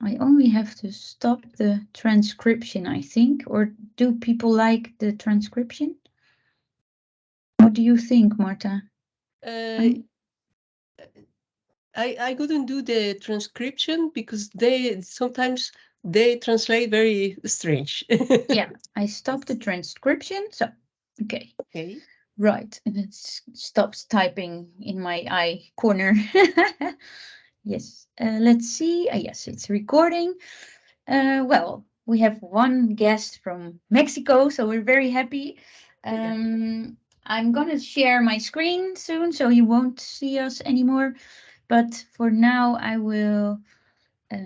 I only have to stop the transcription, I think. Or do people like the transcription? What do you think, Marta? I couldn't do the transcription because they sometimes they translate very strange. Yeah, I stopped the transcription. So, okay. Okay. Right. And it stops typing in my eye corner. Yes. Let's see. Yes, it's recording. Well, we have one guest from Mexico, so we're very happy. Yeah. I'm gonna share my screen soon, so you won't see us anymore. But for now, I will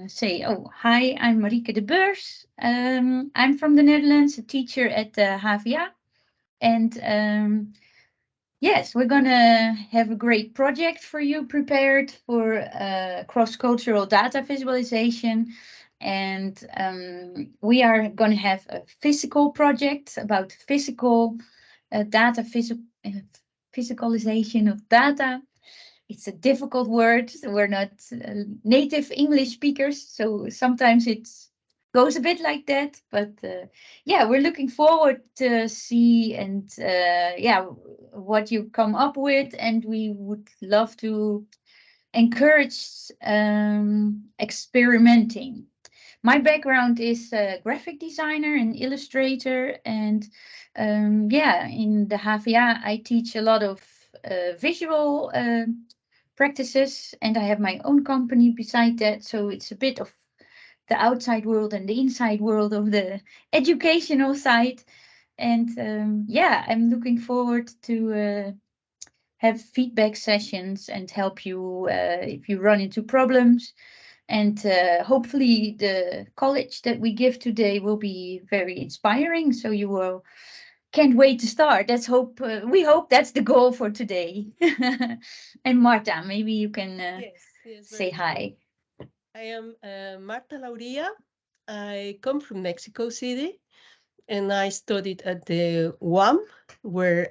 say, oh, hi, I'm Marieke de Beurs. I'm from the Netherlands, a teacher at the HVA. And yes, we're gonna have a great project for you prepared for cross-cultural data visualization. And we are going to have a physical project about physical data, physicalization of data. It's a difficult word. We're not native English speakers, so sometimes it goes a bit like that. But yeah, we're looking forward to see and yeah, what you come up with, and we would love to encourage experimenting. My background is a graphic designer and illustrator, and yeah, in the HVA I teach a lot of visual practices, and I have my own company beside that, so it's a bit of the outside world and the inside world of the educational side. And yeah, I'm looking forward to have feedback sessions and help you if you run into problems. And hopefully the college that we give today will be very inspiring. So you will can't wait to start. That's hope. We hope that's the goal for today. And Marta, maybe you can Yes, say very true. hi. I am Marta Lauria. I come from Mexico City, and I studied at the UAM, where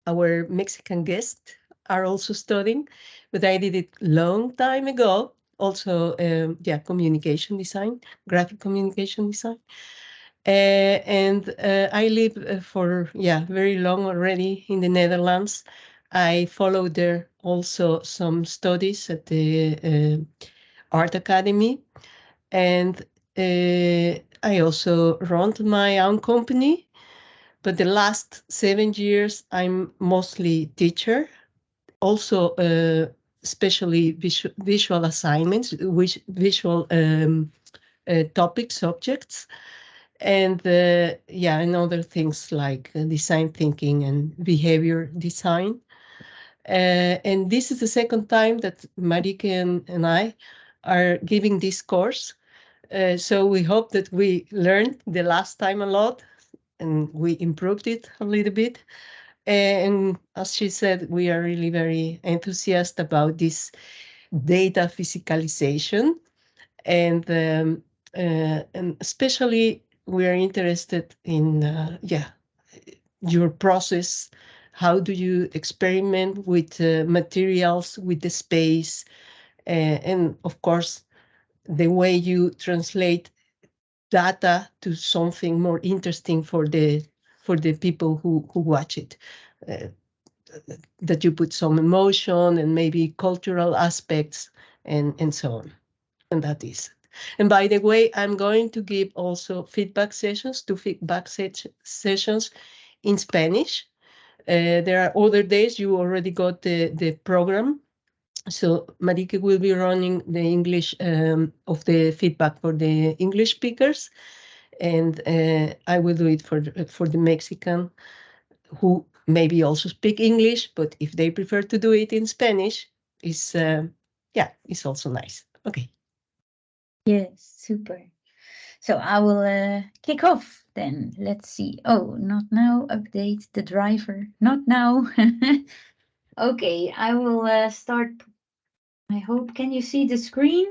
our Mexican guests are also studying. But I did it long time ago. Also, yeah, communication design, graphic communication design. And I live for very long already in the Netherlands. I followed there also some studies at the art academy, and I also run my own company. But the last 7 years, I'm mostly teacher, also especially visual assignments, which visual topic subjects, and yeah, and other things like design thinking and behavior design. And this is the second time that Marike and I are giving this course. So we hope that we learned the last time a lot and we improved it a little bit. And as she said, we are really very enthusiastic about this data physicalization. And especially we are interested in your process. How do you experiment with materials, with the space, and of course the way you translate data to something more interesting for the people who watch it. Uh, that you put some emotion and maybe cultural aspects and so on. And that is. And by the way, I'm going to give also feedback sessions, sessions in Spanish. There are other days, you already got the program. So Marike will be running the English of the feedback for the English speakers. And I will do it for the Mexican who maybe also speak English, but if they prefer to do it in Spanish, it's also nice. Okay. Yes, super. So I will kick off then. Let's see. Oh, not now. Update the driver. Not now. Okay, I will start. I hope. Can you see the screen?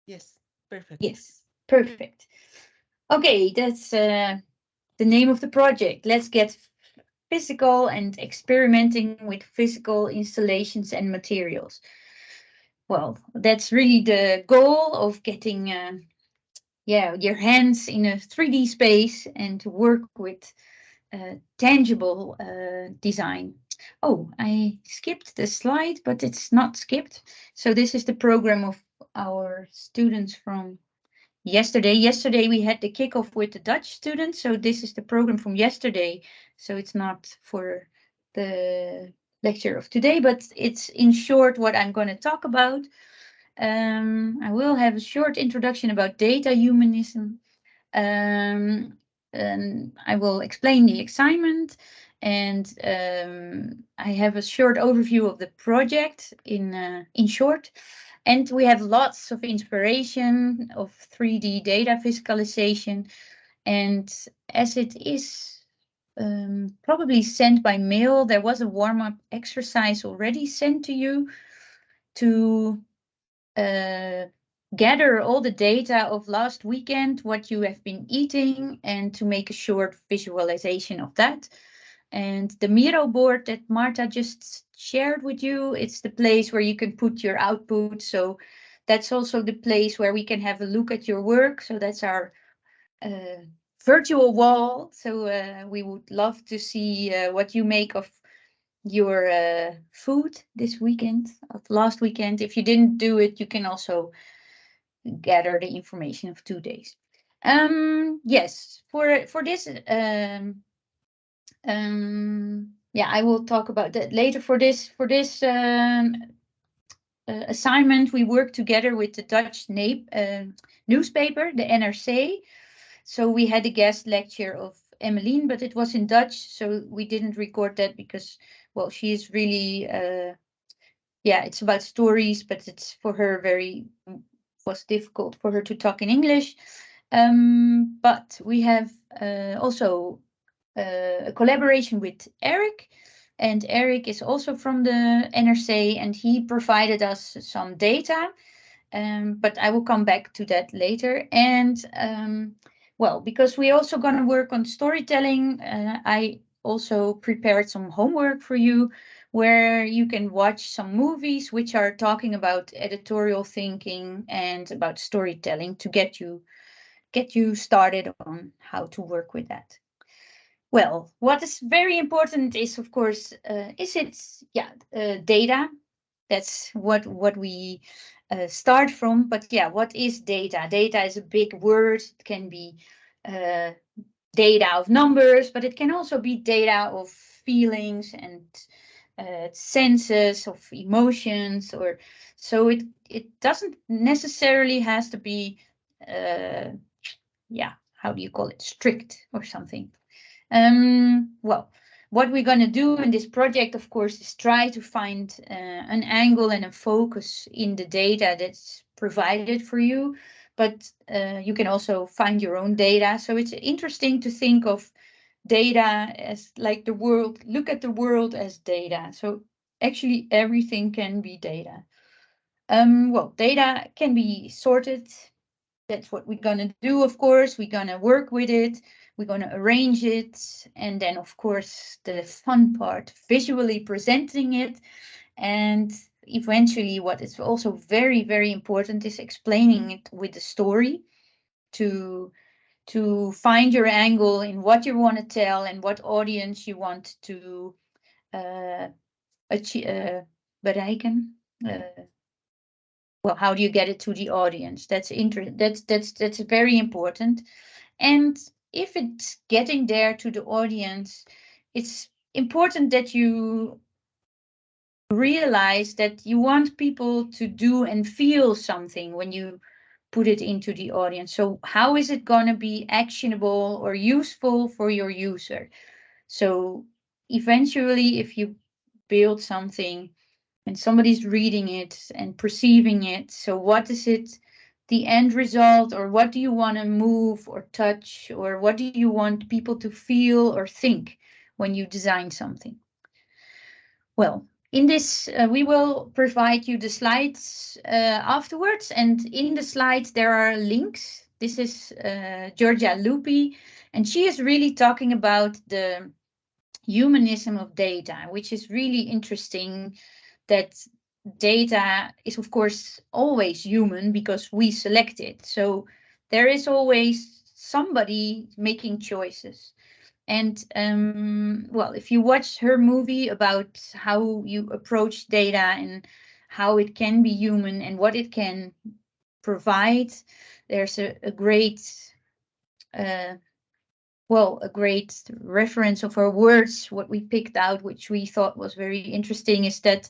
Yes, perfect. Yes, perfect. Okay, that's the name of the project. Let's get physical and experimenting with physical installations and materials. well, that's really the goal of getting your hands in a 3D space and to work with tangible design. Oh, I skipped the slide, but it's not skipped. So this is the program of our students from yesterday. Yesterday we had the kickoff with the Dutch students. So this is the program from yesterday. So it's not for the lecture of today, but it's in short what I'm going to talk about. I will have a short introduction about data humanism. And I will explain the assignment, and I have a short overview of the project in short. And we have lots of inspiration of 3D data visualization. And as it is probably sent by mail, there was a warm-up exercise already sent to you to uh, gather all the data of last weekend, what you have been eating, and to make a short visualization of that. And the Miro board that Marta just shared with you, it's the place where you can put your output. So that's also the place where we can have a look at your work. So that's our uh, virtual wall. So we would love to see what you make of your food this weekend, of last weekend. If you didn't do it, you can also gather the information of 2 days. Yes, for this, yeah, I will talk about that later. For this assignment, we worked together with the Dutch newspaper, the NRC. So we had a guest lecture of Emmeline, but it was in Dutch, so we didn't record that because, well, she is really yeah, it's about stories, but it's for her very was difficult for her to talk in English. But we have also a collaboration with Eric, and Eric is also from the NRC, and he provided us some data. But I will come back to that later. And well, because we're also going to work on storytelling, I also prepared some homework for you where you can watch some movies which are talking about editorial thinking and about storytelling to get you started on how to work with that. Well, what is very important is, of course, data. That's what we start from. But yeah, what is data? Data is a big word. It can be uh, data of numbers, but it can also be data of feelings and senses of emotions, or so it doesn't necessarily has to be how do you call it, strict or something. Well, what we're going to do in this project, of course, is try to find an angle and a focus in the data that's provided for you. But you can also find your own data. So it's interesting to think of data as like the world, look at the world as data. So actually everything can be data. Well, data can be sorted. That's what we're going to do, of course. We're going to work with it. We're going to arrange it. And then, of course, the fun part, visually presenting it. And eventually, what is also very, very important is explaining it with a story to find your angle in what you want to tell and what audience you want to achieve, bereiken. Well, how do you get it to the audience? That's very important. And if it's getting there to the audience, it's important that you realize that you want people to do and feel something when you put it into the audience. So how is it going to be actionable or useful for your user? So eventually, if you build something and somebody's reading it and perceiving it, so what is it, the end result, or what do you want to move or touch, or what do you want people to feel or think when you design something? Well, in this, we will provide you the slides afterwards, and in the slides there are links. This is Georgia Lupi, and she is really talking about the humanism of data, which is really interesting, that data is of course always human because we select it. So there is always somebody making choices. And well, if you watch her movie about how you approach data and how it can be human and what it can provide, there's a great uh, well, a great reference of her words. What we picked out, which we thought was very interesting, is that,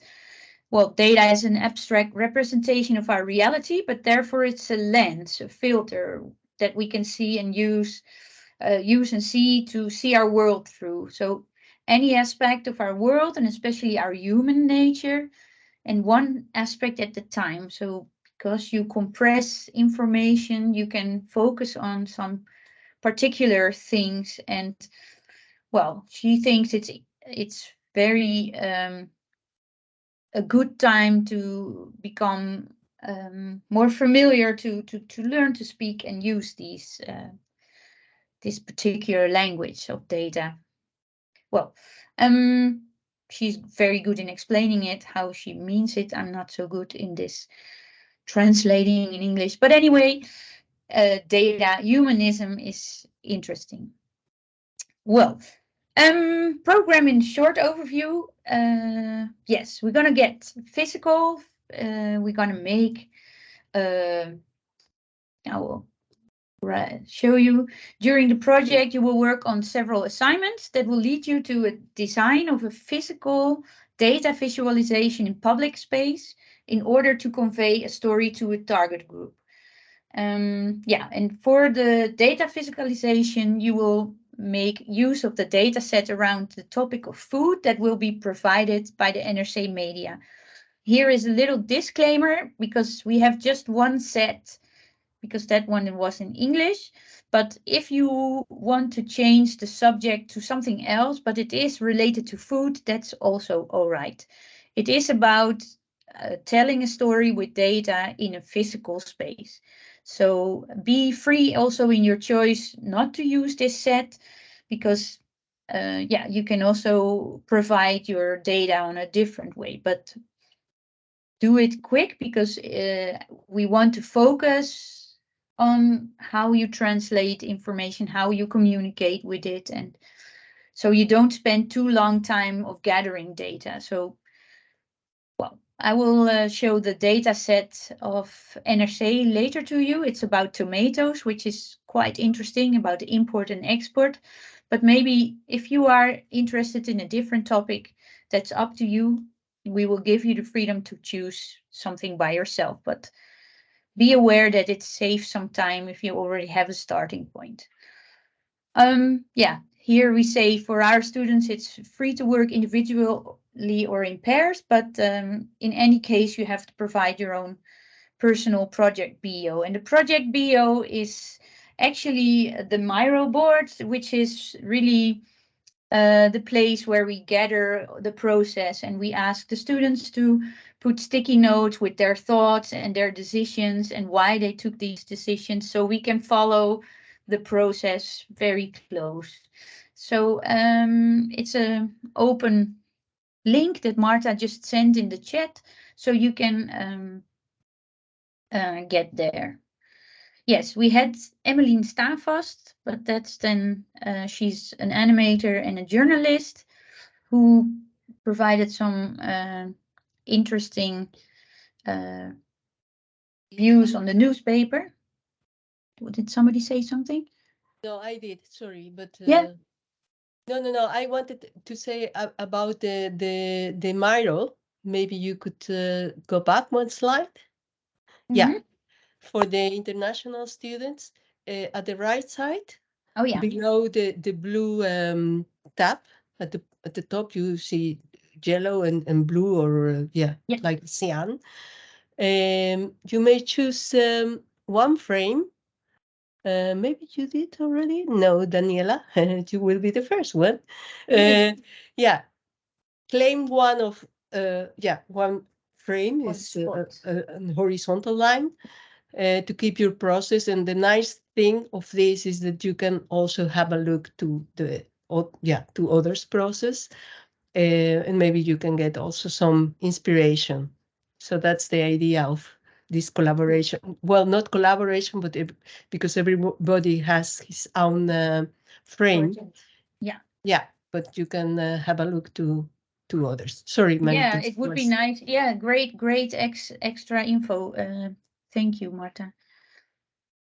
well, data is an abstract representation of our reality, but therefore it's a lens, a filter that we can see and use and see to see our world through. So any aspect of our world, and especially our human nature, and one aspect at a time. So because you compress information, you can focus on some particular things. And well, she thinks it's very a good time to become more familiar to learn to speak and use this particular language of data. Well, she's very good in explaining it, how she means it. I'm not so good in this translating in English, but anyway, data humanism is interesting. Well, program in short overview. Yes, we're gonna get physical. We're gonna make. I will show you. During the project, you will work on several assignments that will lead you to a design of a physical data visualization in public space in order to convey a story to a target group. Yeah, and for the data visualization, you will make use of the data set around the topic of food that will be provided by the NRC media. Here is a little disclaimer because we have just one set, because that one was in English. But if you want to change the subject to something else, but it is related to food, that's also all right. It is about telling a story with data in a physical space. So be free also in your choice not to use this set, because yeah, you can also provide your data on a different way, but do it quick because we want to focus on how you translate information, how you communicate with it, and so you don't spend too long time of gathering data. So, well, I will show the data set of NRC later to you. It's about tomatoes, which is quite interesting, about the import and export. But maybe if you are interested in a different topic, that's up to you. We will give you the freedom to choose something by yourself, but be aware that it saves some time if you already have a starting point. Yeah, here we say for our students, it's free to work individually or in pairs, but in any case, you have to provide your own personal project bio. And the project bio is actually the Miro board, which is really the place where we gather the process, and we ask the students to put sticky notes with their thoughts and their decisions and why they took these decisions, so we can follow the process very close. So it's a open link that Marta just sent in the chat, so you can get there. Yes, we had Emmeline Stavast, but that's then she's an animator and a journalist who provided some interesting views on the newspaper. Did somebody say something? No, I did. Sorry, but Yeah. no. I wanted to say about the Miro. Maybe you could go back one slide. Yeah, Mm-hmm. for the international students, at the right side, Oh yeah. below the blue tab at the top, you see yellow and blue, or yeah, Yeah. like cyan. You may choose one frame. Maybe you did already. No, Daniela, you will be the first one. Yay. Yeah, claim one of yeah, one frame On is spot. a horizontal line to keep your process. And the nice thing of this is that you can also have a look to the yeah, to others' process, and maybe you can get also some inspiration. So that's the idea of this collaboration. Well, not collaboration, but because everybody has his own frame. Project. Yeah. Yeah, but you can have a look to others. Sorry, Yeah, Marita. it would be nice. Yeah, great extra info. Thank you, Marta.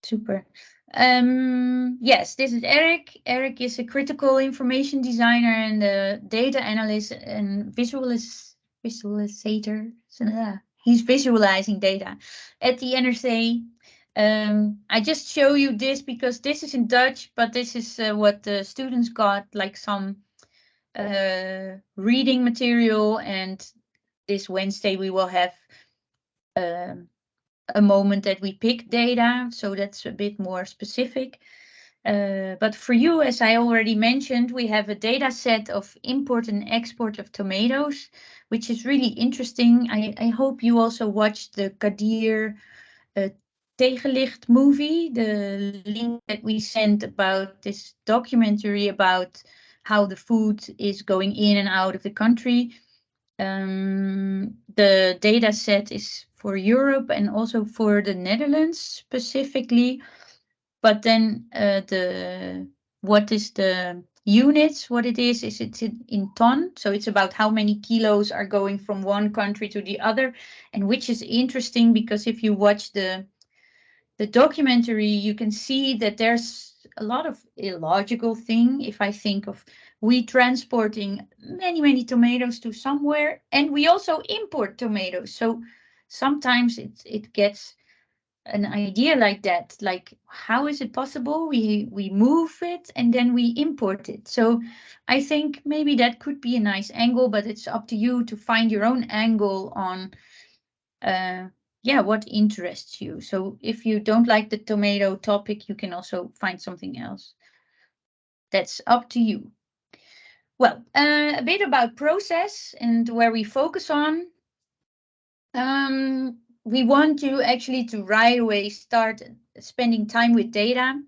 Super. Yes, this is Eric. Eric is a critical information designer and a data analyst and visualizator. So, he's visualizing data at the NRC. I just show you this because this is in Dutch, but this is what the students got, like some reading material. And this Wednesday we will have um, a moment that we pick data, so that's a bit more specific. But for you, as I already mentioned, we have a data set of import and export of tomatoes, which is really interesting. I hope you also watched the Kadir Tegenlicht movie, the link that we sent about this documentary about how the food is going in and out of the country. The data set is for Europe and also for the Netherlands specifically. But then what is the units? What it is it's in ton. So it's about how many kilos are going from one country to the other, and which is interesting because if you watch the documentary, you can see that there's a lot of illogical thing. If I think of we transporting many tomatoes to somewhere, and we also import tomatoes. So sometimes it gets an idea like that, like how is it possible we move it and then we import it? So I think maybe that could be a nice angle, but it's up to you to find your own angle on uh, yeah, what interests you. So if you don't like the tomato topic, you can also find something else. That's up to you. Well, a bit about process and where we focus on. We want you actually to right away start spending time with data.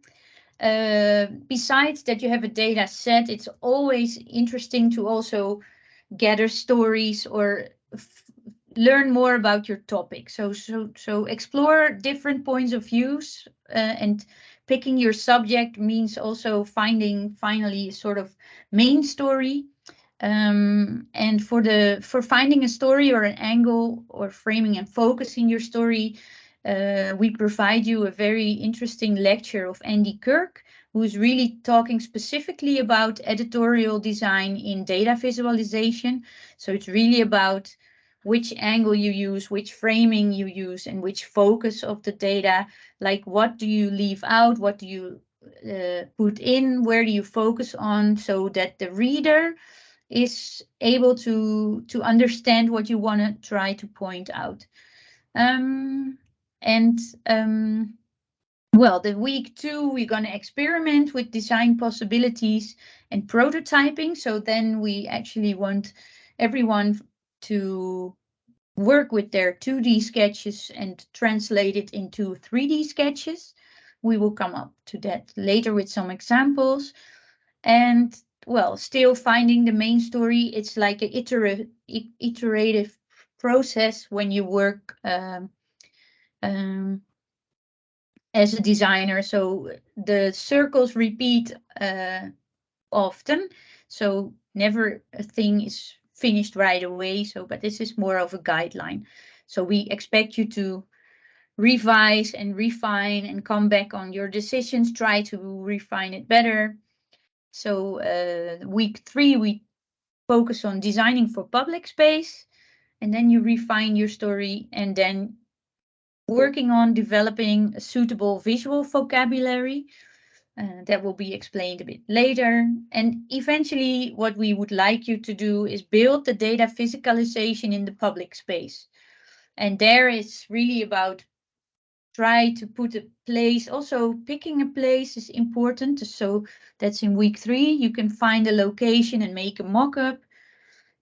Besides that you have a data set, it's always interesting to also gather stories or learn more about your topic. So explore different points of views, and picking your subject means also finding finally a sort of main story. And for finding a story or an angle or framing and focusing your story, we provide you a very interesting lecture of Andy Kirk, who's really talking specifically about editorial design in data visualization. So it's really about which angle you use, which framing you use, and which focus of the data. Like what do you leave out? What do you put in? Where do you focus on so that the reader is able to understand what you want to try to point out. Um, and well, the week 2, we're going to experiment with design possibilities and prototyping. So then we actually want everyone to work with their 2D sketches and translate it into 3D sketches. We will come up to that later with some examples. And well, still finding the main story, it's like an iterative process when you work um, as a designer. So the circles repeat often, so never a thing is finished right away. So but this is more of a guideline, so we expect you to revise and refine and come back on your decisions, try to refine it better. So week 3, we focus on designing for public space, and then you refine your story, and then working on developing a suitable visual vocabulary. That will be explained a bit later. And eventually, what we would like you to do is build the data physicalization in the public space. And there it's really about try to put a place. Also, picking a place is important. So that's in week 3. You can find a location and make a mock-up.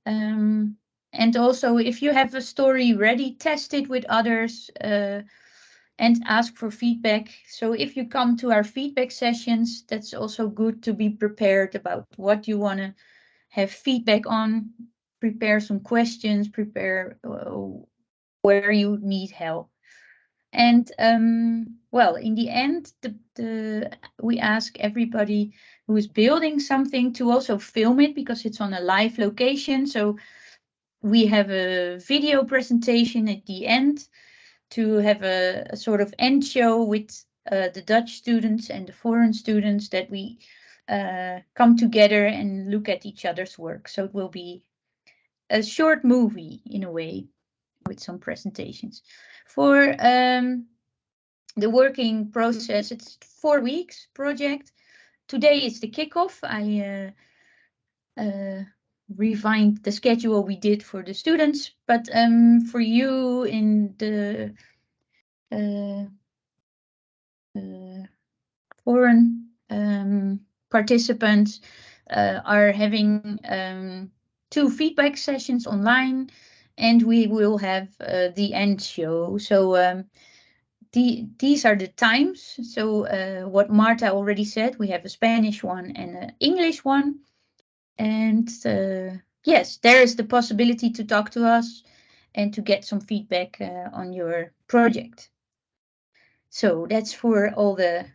And also, if you have a story ready, test it with others and ask for feedback. So if you come to our feedback sessions, that's also good to be prepared about what you want to have feedback on. Prepare some questions, prepare where you need help. And well, in the end, we ask everybody who is building something to also film it, because it's on a live location. So we have a video presentation at the end to have a sort of end show with the Dutch students and the foreign students, that we come together and look at each other's work. So it will be a short movie in a way, with some presentations. For the working process, it's 4 weeks project. Today is the kickoff. I refined the schedule we did for the students, but for you in the uh, foreign participants, are having 2 feedback sessions online, and we will have the end show. So these are the times. So what Marta already said, we have a Spanish one and an English one. And yes, there is the possibility to talk to us and to get some feedback on your project. So that's for all the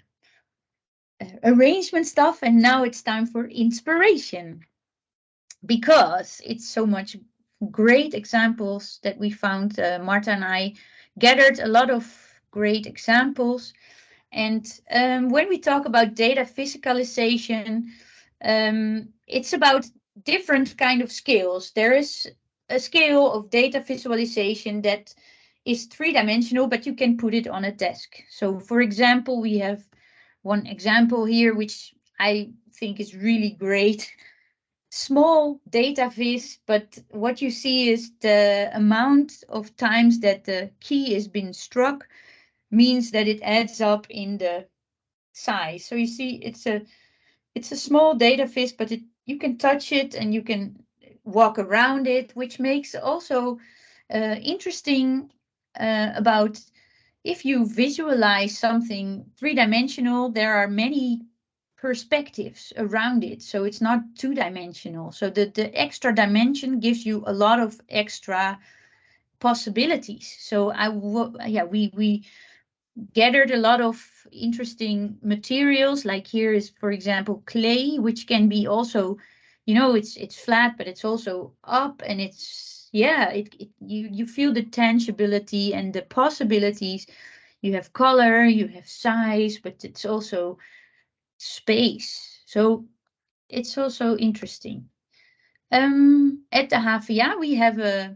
arrangement stuff. And now it's time for inspiration, because it's so much great examples that we found. Marta and I gathered a lot of great examples. And when we talk about data visualization, it's about different kind of scales. There is a scale of data visualization that is three-dimensional, but you can put it on a desk. So for example, we have one example here, which I think is really great. Small data viz, but what you see is the amount of times that the key has been struck means that it adds up in the size. So you see, it's a small data viz, but you can touch it and you can walk around it, which makes also interesting about if you visualize something three-dimensional, there are many perspectives around it. So it's not two-dimensional. So the extra dimension gives you a lot of extra possibilities. So we gathered a lot of interesting materials. Like here is, for example, clay, which can be also, it's flat, but it's also up, and it's, yeah, you feel the tangibility and the possibilities. You have color, you have size, but it's also space. So it's also interesting. At the HVA, we have a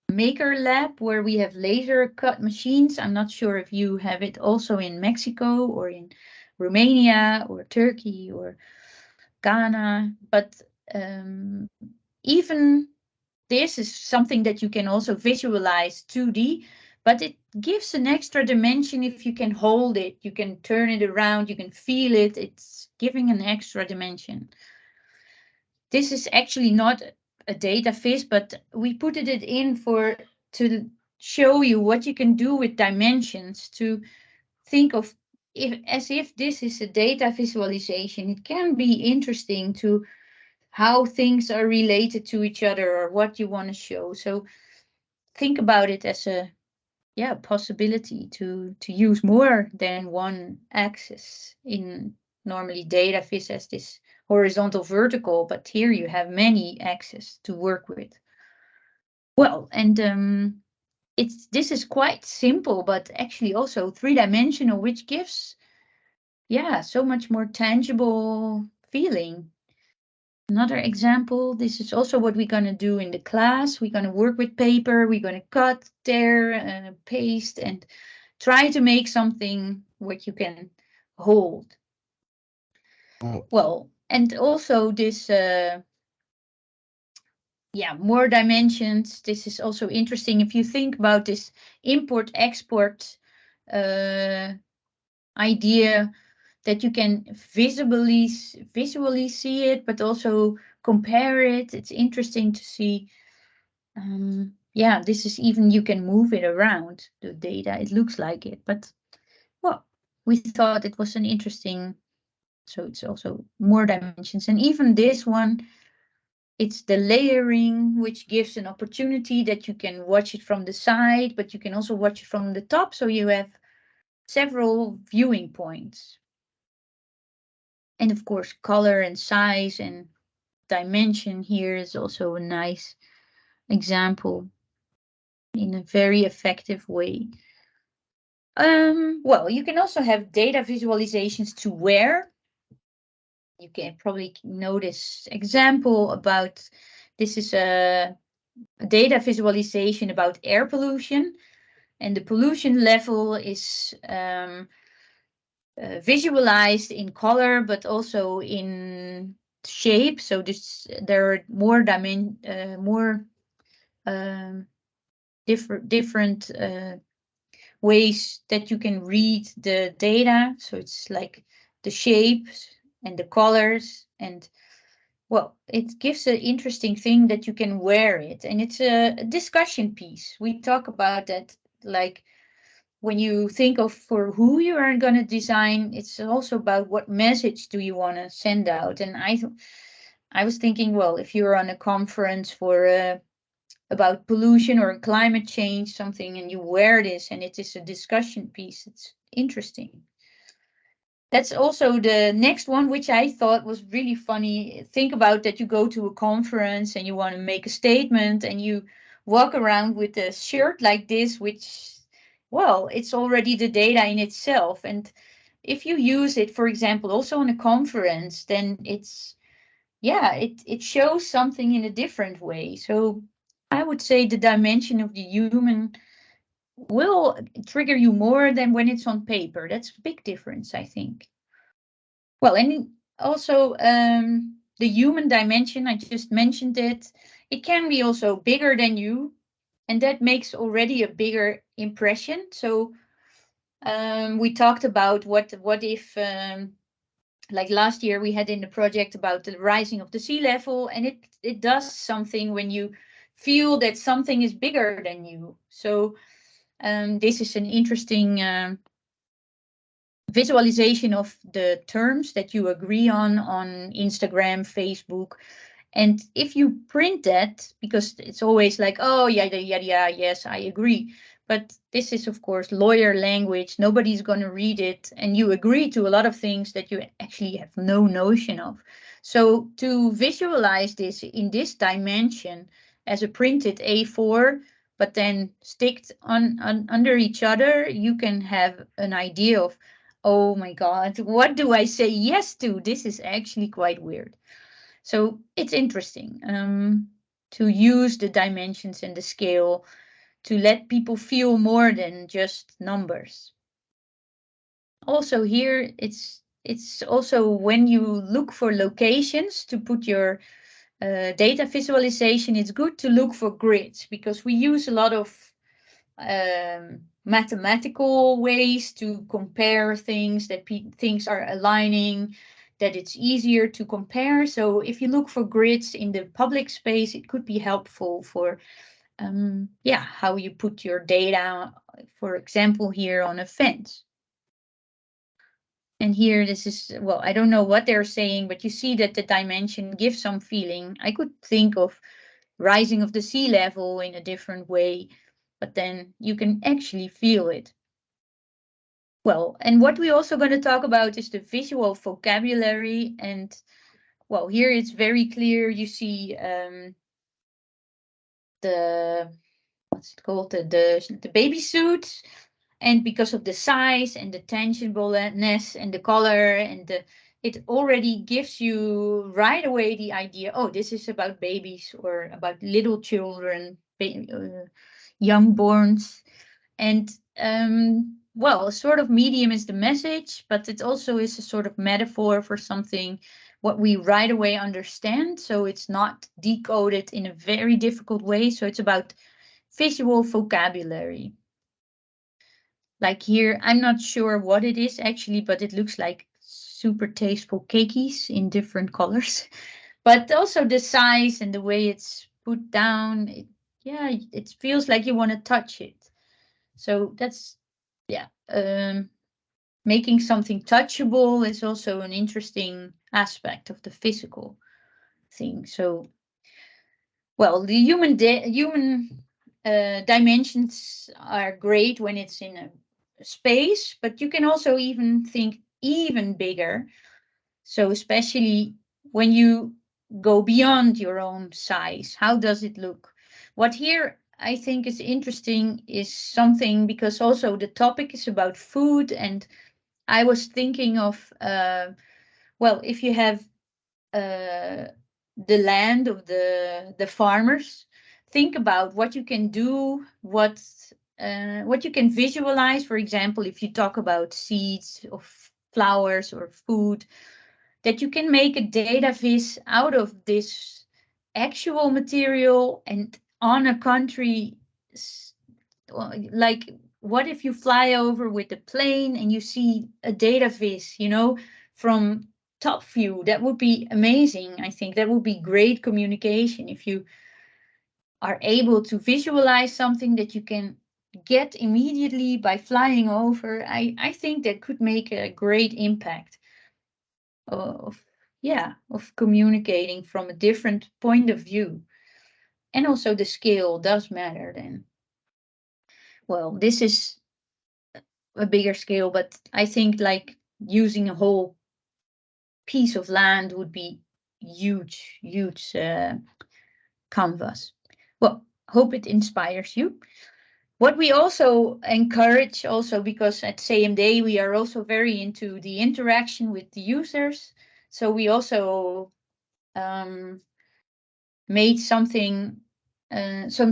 maker lab where we have laser cut machines. I'm not sure if you have it also in Mexico or in Romania or Turkey or Ghana, but even this is something that you can also visualize 2D, but it gives an extra dimension if you can hold it, you can turn it around, you can feel it. It's giving an extra dimension. This is actually not a data viz, but we put it in to show you what you can do with dimensions, to think of as if this is a data visualization. It can be interesting to how things are related to each other or what you want to show. So think about it as a possibility to use more than one axis. In normally data viz has this horizontal vertical, but here you have many axes to work with. Well, and this is quite simple, but actually also three-dimensional, which gives so much more tangible feeling. Another example, this is also what we're going to do in the class. We're going to work with paper, we're going to cut, tear, paste, and try to make something what you can hold. Well, and also this, more dimensions. This is also interesting if you think about this import-export idea, that you can visually see it, but also compare it. It's interesting to see. This is even, you can move it around the data. It looks like it, but well, we thought it was an interesting. So it's also more dimensions, and even this one, It's the layering, which gives an opportunity that you can watch it from the side, but you can also watch it from the top. So you have several viewing points. And of course, color and size and dimension here is also a nice example in a very effective way. Well, you can also have data visualizations to wear. You can probably know this example about, this is a data visualization about air pollution, and the pollution level is visualized in color, but also in shape. So there are more different ways that you can read the data. So it's like the shapes and the colors, and well, it gives an interesting thing that you can wear it, and it's a discussion piece. We talk about that, like when you think of for who you are going to design, it's also about what message do you want to send out. And I was thinking, well, if you're on a conference for about pollution or climate change, something, and you wear this and it is a discussion piece, it's interesting. That's also the next one, which I thought was really funny. Think about that you go to a conference and you want to make a statement and you walk around with a shirt like this, which, well, it's already the data in itself. And if you use it, for example, also on a conference, then it shows something in a different way. So I would say the dimension of the human will trigger you more than when it's on paper. That's a big difference, I think. Well, and also the human dimension, I just mentioned it. It can be also bigger than you, and that makes already a bigger impression. So we talked about what if, like last year we had in the project about the rising of the sea level, and it does something when you feel that something is bigger than you. So this is an interesting visualization of the terms that you agree on Instagram, Facebook. And if you print that, because it's always like, oh, yeah, yeah, yeah, yes, I agree. But this is, of course, lawyer language. Nobody's going to read it. And you agree to a lot of things that you actually have no notion of. So to visualize this in this dimension as a printed A4, but then sticked on under each other, you can have an idea of, oh my God, what do I say yes to? This is actually quite weird. So it's interesting to use the dimensions and the scale to let people feel more than just numbers. Also here, it's also when you look for locations to put your data visualization, it's good to look for grids, because we use a lot of mathematical ways to compare things, that things are aligning, that it's easier to compare. So if you look for grids in the public space, it could be helpful for how you put your data, for example, here on a fence. And here, this is, well, I don't know what they're saying, but you see that the dimension gives some feeling. I could think of rising of the sea level in a different way, but then you can actually feel it. Well, and what we're also going to talk about is the visual vocabulary. And well, here it's very clear. You see the, what's it called? The baby suit. And because of the size and the tangibleness and the color and it already gives you right away the idea, oh, this is about babies or about little children, young borns. And well, a sort of medium is the message, but it also is a sort of metaphor for something what we right away understand. So it's not decoded in a very difficult way. So it's about visual vocabulary. Like here, I'm not sure what it is actually, but it looks like super tasteful cakeys in different colors. But also the size and the way it's put down, it feels like you want to touch it. So that's, yeah, making something touchable is also an interesting aspect of the physical thing. So Well, the human dimensions are great when it's in a space, but you can also even think even bigger. So especially when you go beyond your own size, how does it look? What here I think is interesting is something, because also the topic is about food, and I was thinking of well, if you have uh, the land of the farmers, think about what you can do, what you can visualize. For example, if you talk about seeds of flowers or food, that you can make a data viz out of this actual material and on a country, like what if you fly over with a plane and you see a data viz, from top view? That would be amazing. I think that would be great communication if you are able to visualize something that you can get immediately by flying over. I think that could make a great impact of, yeah, of communicating from a different point of view. And also the scale does matter then. Well, this is a bigger scale, but I think like using a whole piece of land would be huge, huge canvas. Well, hope it inspires you. What we also encourage, also because at CMD we are also very into the interaction with the users, so we also um, made some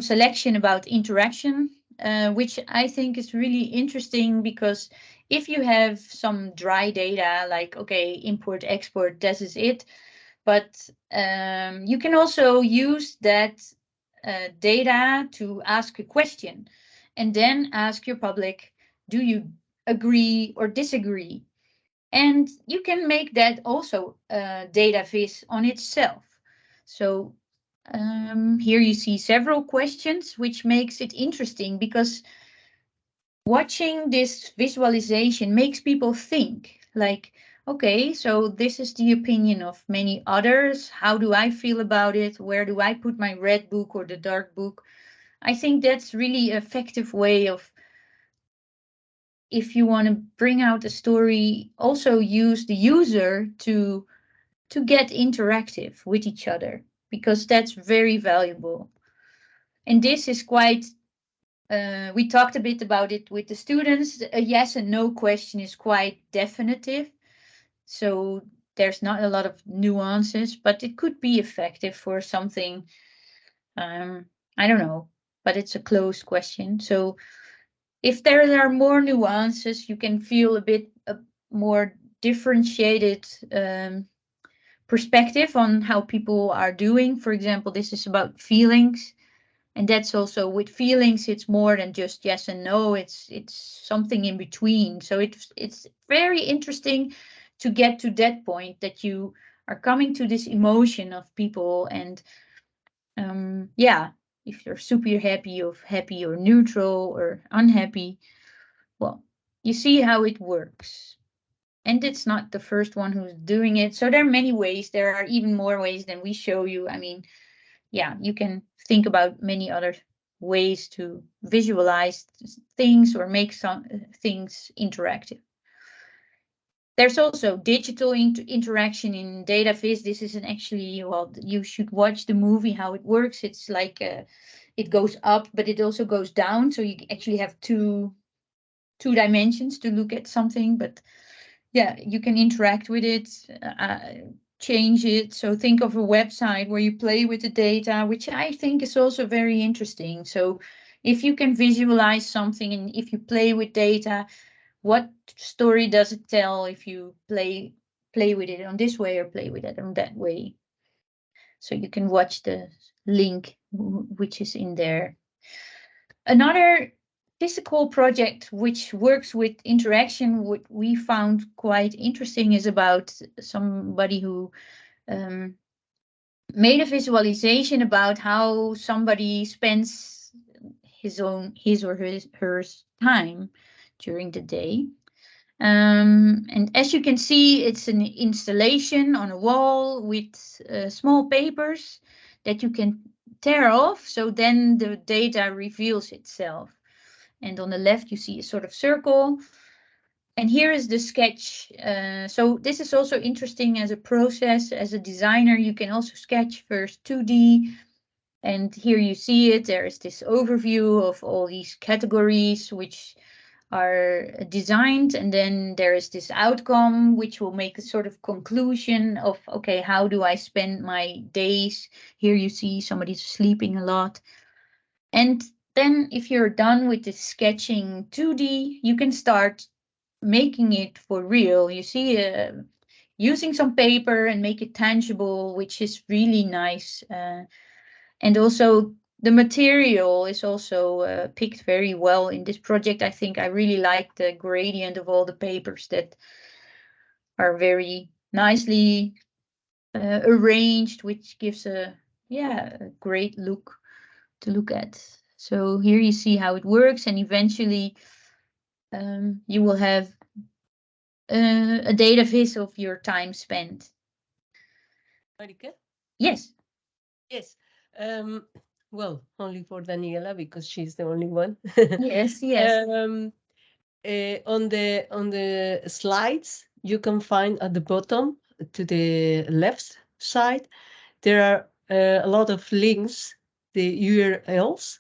selection about interaction, which I think is really interesting, because if you have some dry data, like, okay, import, export, this is it, but you can also use that data to ask a question and then ask your public, do you agree or disagree? And you can make that also data viz on itself. So here you see several questions, which makes it interesting, because watching this visualization makes people think like, okay, so this is the opinion of many others. How do I feel about it? Where do I put my red book or the dark book? I think that's really effective way of, if you want to bring out a story, also use the user to get interactive with each other, because that's very valuable. And this is quite, we talked a bit about it with the students. A yes and no question is quite definitive. So there's not a lot of nuances, but it could be effective for something, um, I don't know, but it's a closed question. So if there are more nuances, you can feel a bit more differentiated perspective on how people are doing. For example, this is about feelings, and that's also with feelings, it's more than just yes and no, it's something in between. So it's very interesting to get to that point, that you are coming to this emotion of people. And yeah, if you're super happy or neutral or unhappy, well, you see how it works. And it's not the first one who's doing it, so there are many ways. There are even more ways than we show you. I mean, yeah, you can think about many other ways to visualize things or make some things interactive. There's also digital interaction in data viz. This is an actually, well, you should watch the movie how it works. It's like it goes up, but it also goes down. So you actually have two dimensions to look at something. But yeah, you can interact with it, change it. So think of a website where you play with the data, which I think is also very interesting. So if you can visualize something and if you play with data, what story does it tell if you play with it on this way or play with it on that way? So you can watch the link which is in there. Another physical project which works with interaction, what we found quite interesting, is about somebody who um, made a visualization about how somebody spends his or her time during the day. And as you can see, it's an installation on a wall with small papers that you can tear off, so then the data reveals itself. And on the left, you see a sort of circle. And here is the sketch. So this is also interesting as a process. As a designer, you can also sketch first 2D. And here you see it. There is this overview of all these categories, which are designed, and then there is this outcome which will make a sort of conclusion of, okay, how do I spend my days? Here you see somebody's sleeping a lot. And then if you're done with the sketching 2D, you can start making it for real. You see, using some paper and make it tangible, which is really nice. And also the material is also picked very well in this project. I think I really like the gradient of all the papers that are very nicely arranged, which gives a great look to look at. So here you see how it works, and eventually you will have a data viz of your time spent. Marike? Yes. Yes. Well, only for Daniela because she's the only one. Yes, yes. On the slides, you can find at the bottom to the left side, there are a lot of links, the URLs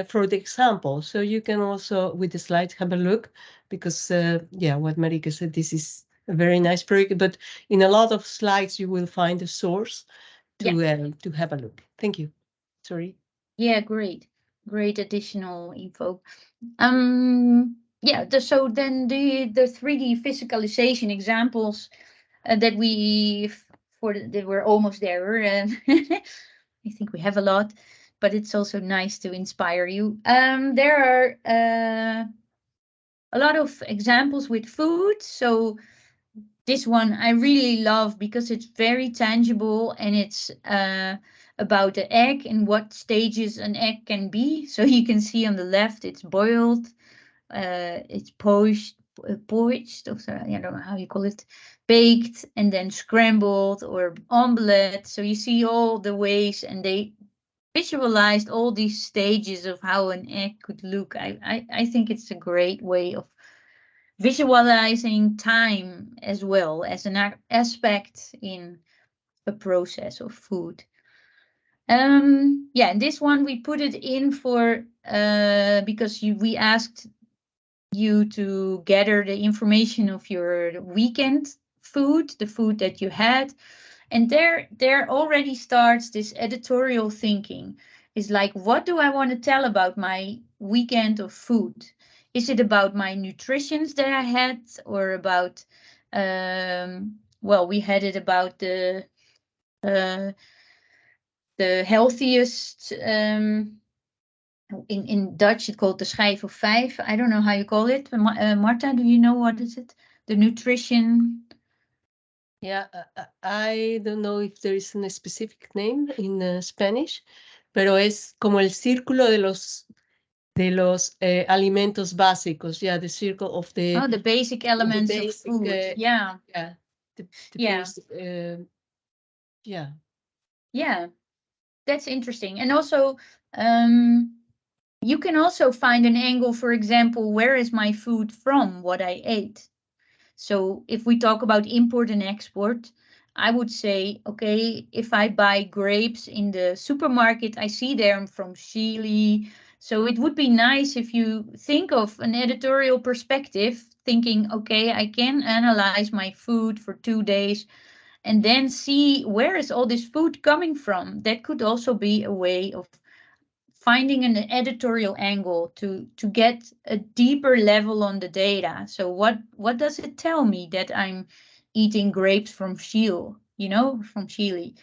for the example. So you can also, with the slides, have a look because, what Marika said, this is a very nice project, but in a lot of slides, you will find the source to have a look. Thank you. Sorry. Yeah, great. Great additional info. So then the 3D visualization examples that we're almost there. I think we have a lot, but it's also nice to inspire you. There are a lot of examples with food. So this one I really love because it's very tangible, and it's about the egg and what stages an egg can be. So you can see on the left it's boiled, it's poached, or sorry, I don't know how you call it, baked, and then scrambled or omelette. So you see all the ways, and they visualized all these stages of how an egg could look. I think it's a great way of visualizing time as well as an aspect in a process of food. And this one we put it in for because we asked you to gather the information of your weekend food, the food that you had. And there already starts this editorial thinking. It's like, what do I want to tell about my weekend of food? Is it about my nutritions that I had, or about we had it about uh, the healthiest, in Dutch it's called the schijf of vijf. I don't know how you call it. Marta, do you know what is it? The nutrition. Yeah, I don't know if there is a specific name in Spanish, pero es como el círculo de los alimentos básicos. Yeah, the circle of The basic elements of basic, food. Yeah. Yeah, the Yeah. basic, yeah. Yeah, that's interesting. And also, you can also find an angle, for example, where is my food from, what I ate? So if we talk about import and export, I would say, okay, if I buy grapes in the supermarket, I see them from Chile. So it would be nice if you think of an editorial perspective, thinking, okay, I can analyze my food for 2 days and then see where is all this food coming from. That could also be a way of finding an editorial angle to get a deeper level on the data. So what does it tell me that I'm eating grapes from Chile, from Chile?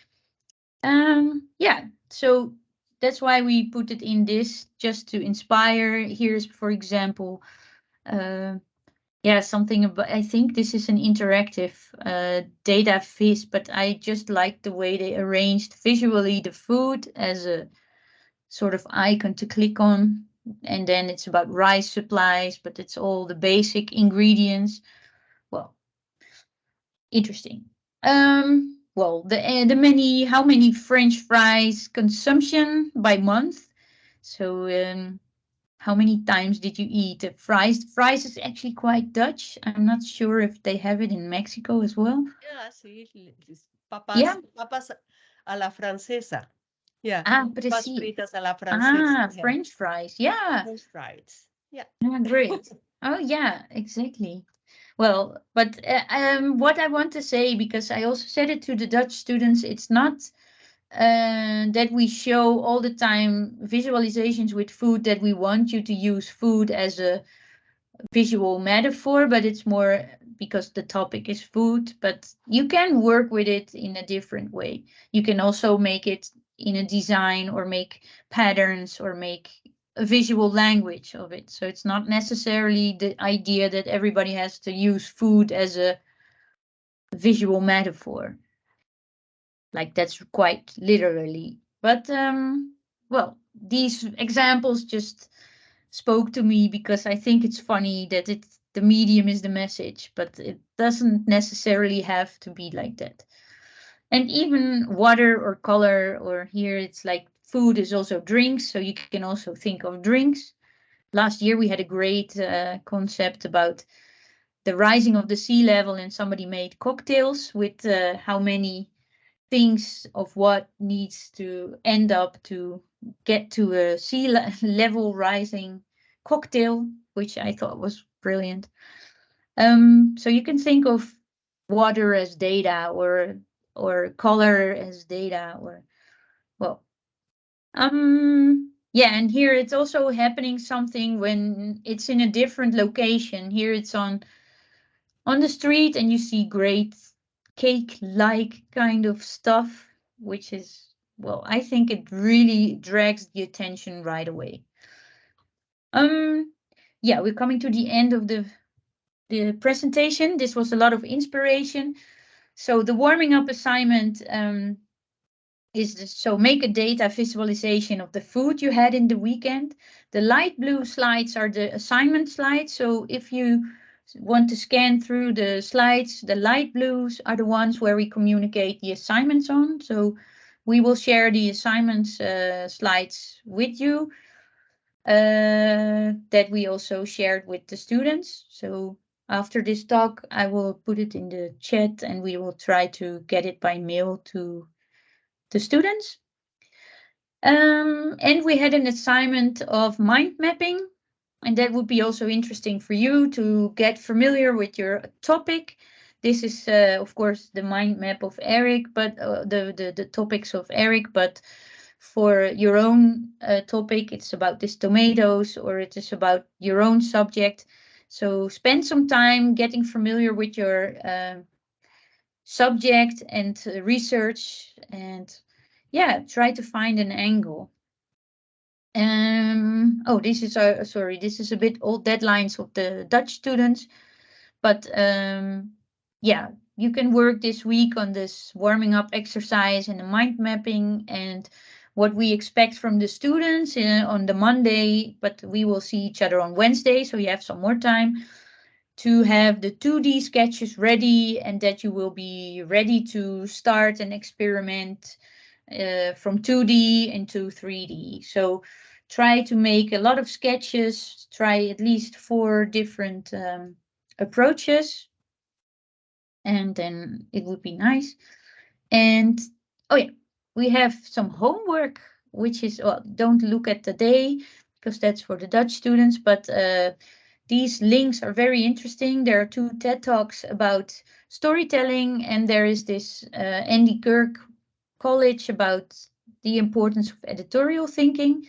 So that's why we put it in this, just to inspire. Here's, for example, something about, I think this is an interactive data viz, but I just like the way they arranged visually the food as a sort of icon to click on. And then it's about rice supplies, but it's all the basic ingredients. Well, interesting. well, how many French fries consumption by month. So how many times did you eat fries? Fries is actually quite Dutch. I'm not sure if they have it in Mexico as well. Yeah, sí, Yeah. papas a la francesa. Yeah, Ah, papas precies. fritas a la francesa. Ah, Yeah, French fries. Yeah. French fries. Yeah. Yeah, great. Oh, yeah, exactly. Well, but what I want to say, because I also said it to the Dutch students, it's not that we show all the time visualizations with food that we want you to use food as a visual metaphor, but it's more because the topic is food. But you can work with it in a different way. You can also make it in a design or make patterns or make a visual language of it. So it's not necessarily the idea that everybody has to use food as a visual metaphor. Like that's quite literally. But well, these examples just spoke to me because I think it's funny that the medium is the message, but it doesn't necessarily have to be like that. And even water or color, or here it's like food is also drinks, so you can also think of drinks. Last year we had a great concept about the rising of the sea level, and somebody made cocktails with how many things of what needs to end up to get to a level rising cocktail, which I thought was brilliant. So you can think of water as data, or color as data, or well, yeah. And here it's also happening something when it's in a different location. Here it's on the street, and you see great cake-like kind of stuff, which is, well, I think it really drags the attention right away. Um, yeah, we're coming to the end of the presentation. This was a lot of inspiration. So the warming up assignment so make a data visualization of the food you had in the weekend. The light blue slides are the assignment slides. So if you want to scan through the slides, the light blues are the ones where we communicate the assignments on. So we will share the assignments slides with you that we also shared with the students. So after this talk, I will put it in the chat and we will try to get it by mail to the students. And we had an assignment of mind mapping, and that would be also interesting for you to get familiar with your topic. This is, of course, the mind map of Eric, but the topics of Eric. But for your own topic, it's about this tomatoes, or it is about your own subject. So spend some time getting familiar with your subject and research, and yeah, try to find an angle. Oh, this is sorry, this is a bit old deadlines of the Dutch students, but yeah, you can work this week on this warming up exercise and the mind mapping and what we expect from the students on the Monday, but we will see each other on Wednesday, so you have some more time to have the 2D sketches ready, and that you will be ready to start and experiment from 2D into 3D. So try to make a lot of sketches, try at least 4 different approaches, and then it would be nice. And oh yeah, we have some homework, which is, well, don't look at the day because that's for the Dutch students, but these links are very interesting. There are 2 TED Talks about storytelling, and there is this Andy Kirk College about the importance of editorial thinking.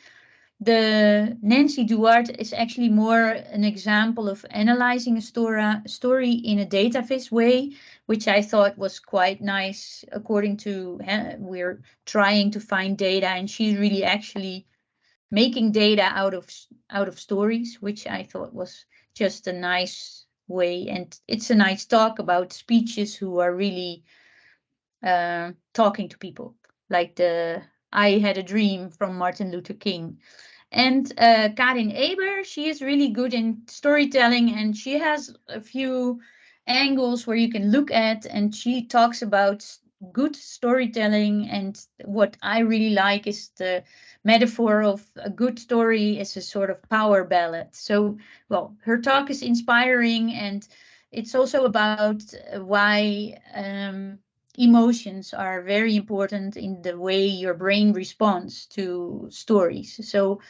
The Nancy Duarte is actually more an example of analyzing a story in a data viz way, which I thought was quite nice. According to we're trying to find data, and she's really actually making data out of stories, which I thought was just a nice way. And it's a nice talk about speeches who are really talking to people, like the I Had a Dream from Martin Luther King. And Karin Eber, she is really good in storytelling, and she has a few angles where you can look at, and she talks about good storytelling. And what I really like is the metaphor of a good story is a sort of power ballad. So, well, her talk is inspiring, and it's also about why emotions are very important in the way your brain responds to stories. So,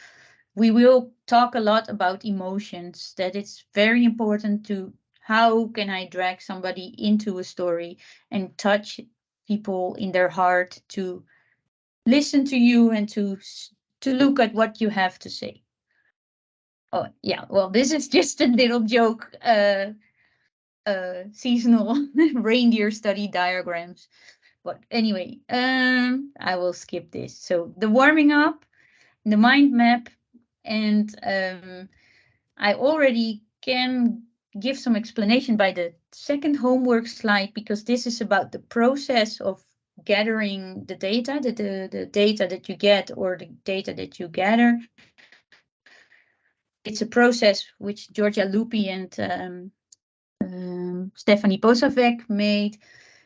we will talk a lot about emotions, that it's very important to how can I drag somebody into a story and touch people in their heart to listen to you and to look at what you have to say. Oh yeah, well, this is just a little joke, seasonal reindeer study diagrams. But anyway, I will skip this. So the warming up, the mind map, and I already can give some explanation by the second homework slide, because this is about the process of gathering the data, the data that you get or the data that you gather. It's a process which Georgia Lupi and Stephanie Posavec made.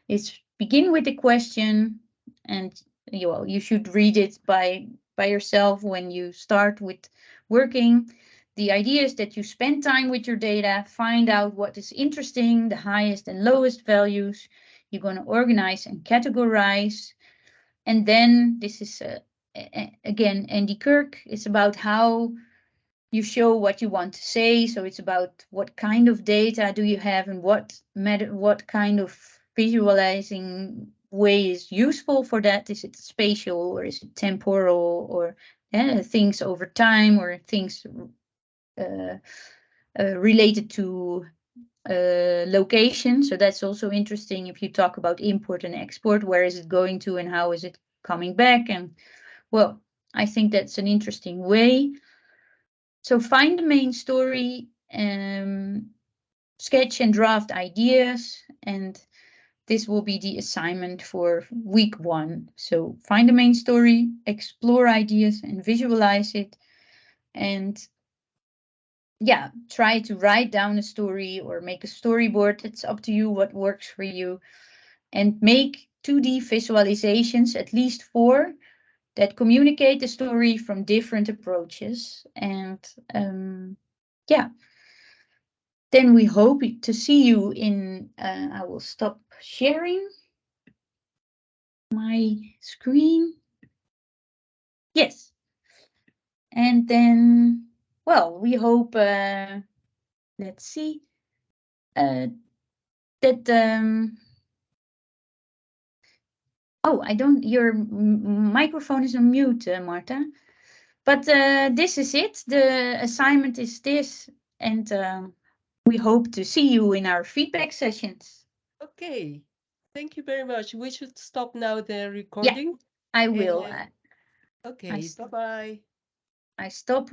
It's begin with a question, and you should read it by yourself when you start with working. The idea is that you spend time with your data, find out what is interesting, the highest and lowest values. You're going to organize and categorize. And then this is, again, Andy Kirk. It's about how you show what you want to say. So it's about what kind of data do you have and what kind of visualizing way is useful for that. Is it spatial or is it temporal, or things over time, or things uh, related to location? So that's also interesting if you talk about import and export. Where is it going to and how is it coming back? And well, I think that's an interesting way. So find the main story, sketch and draft ideas, and this will be the assignment for week 1. So find the main story, explore ideas and visualize it. And yeah, try to write down a story or make a storyboard. It's up to you what works for you. And make 2D visualizations, at least 4, that communicate the story from different approaches. And yeah, then we hope to see you in, I will stop sharing my screen. Yes. And then, well, we hope, let's see, that, oh, I don't, your microphone is on mute, Marta. But this is it. The assignment is this. And we hope to see you in our feedback sessions. Okay. Thank you very much. We should stop now the Yeah, recording. I will. And I, okay, bye-bye. I stop